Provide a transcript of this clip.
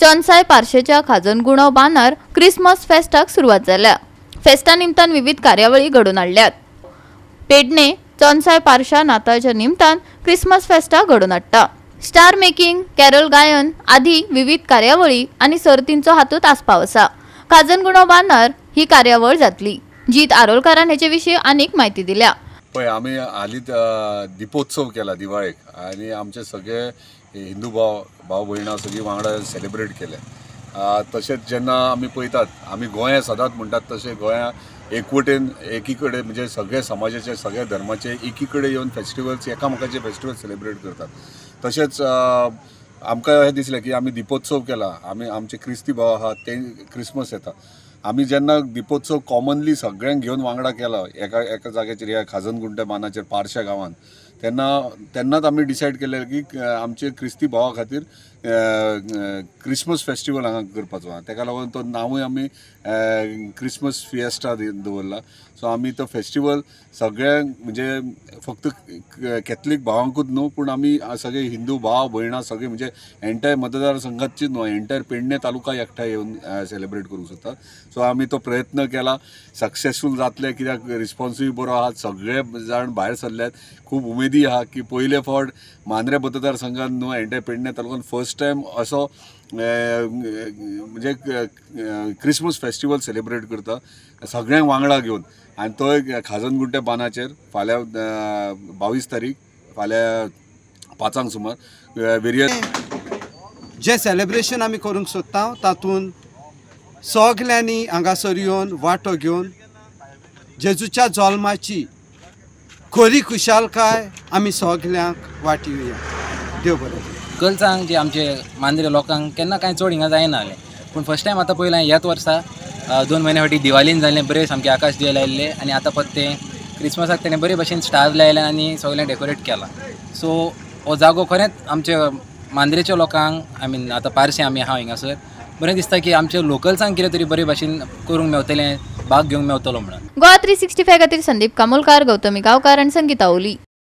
चोनसाय पार्शेच्या खाजनगुणो बांदार Christmas फेस्टाक सुरवात जाल्या। Festa निमतान विविध कार्यावळी घडोवन हाडल्यात। पेडणे चोनसाय पार्शा नाताळच्या निमतान क्रिसमस फेस्टा घडोवन हाडटा। स्टार मेकिंग, कॅरोल गायन आदी विविध कार्यावळी आणि सर्तींचो हातूंत आस्पाव आसा। खाजनगुणो बांदार ही कार्यावळ जातली। जीत आरोलकारान हेचे विशीं आनीक माहिती दिल्या। पळय आमी हालींच दिपोत्सव केला दिवाळेक आणि आमचे सगळे हिंदू भाव भयणां सगळीं वांगडा सेलिब्रेट केले। तशेंच जेन्ना आमी पळयतात आमी गोंया सदांच म्हणटात तशें गोंया एकवटेन एकी कडेन म्हणजे सगळे समाजाचे सगळे धर्माचे एकी कडेन येवन फेस्टिवल्स एकामेकाचे फेस्टिवल सेलिब्रेट करतात। तशेंच आमकां हें दिसलें की आमी दिपोत्सव केला, आमी आमचे क्रिस्ती भाव आहात ते क्रिसमस येता, आमी जेन्ना दिपोत्सव कॉमनली सगळ्यांक घेवन वांगडा केला एका जाग्याचेर ह्या खाजनगुंटे बांदाचेर पार्शा गांवांत, तेन्नाच आमी डिसायड केलें की आमचे क्रिस्ती भावा खातीर क्रिसमस फेस्टिवल हांगा करपाचो आहा। तेका लागून तो नांवूय आमी क्रिसमस फिएस्टा दवरला। सो आमी तो फेस्टिवल सगळ्यांक म्हणजे फक्त कॅथलीक भावांकूच न्हू पूण आमी सगळे हिंदू भाव भयणां सगळे म्हणजे एंटायर मतदारसंघाचीच न्हू एंटायर पेडणे तालुका एकठांय येवन सेलिब्रेट करूंक सोदतात। सो आमी तो प्रयत्न केला, सक्सेसफूल जातले कित्याक रिस्पॉन्सूय बरो आहा, सगळे जाण भायर सरल्यात। खूब उमेदी आहा की पयले फावट मांद्रे मतदारसंघात न्हू एंटायर पेडणे तालुक्यान फर्स्ट टायम असो म्हणजे क्रिसमस फेस्टिवल सेलिब्रेट करता सगळ्यांक वांगडा घेवन, आनी तो खाजनगुंटे बांदाचेर फाल्यां 22 तारीख फाल्यां 5 सुमार जे सेलिब्रेशन आमी करूंक सोदता तातूंत सगल्यांनी हांगासर येवन वांटो घेवन जेजूच्या जल्माची खरी खुशालकाय आमी सगल्यांक वांटुया। देव बरें करूं। गर्ल्सांक जे आमचे मांद्रे लोकांक केन्ना कांय चड हिंगा जायना जालें, पूण फर्स्ट टायम आतां पयलें ह्याच वर्सा 2 म्हयन्या फाटीं दिवाळीन जाल्लें बरें सामकें आकाश दिवे लायिल्ले, आनी आतां परते क्रिसमसाक तेणें बरे भशेन स्टार्स लायले आनी सगळें डेकोरेट केलां। सो हो जागो खरेंच आमचे मांद्रेच्या लोकांक आतां पारसे आमी आहा हिंगासर बरें दिसता की आमच्या लोकल्सांक कितें तरी बरे भशेन करूंक मेवतलें, भाग घेवंक मेवतलो म्हणून। गोवा 365 खातीर संदीप कामोलकार, गौतमी गांवकार आनी संगीता ओली।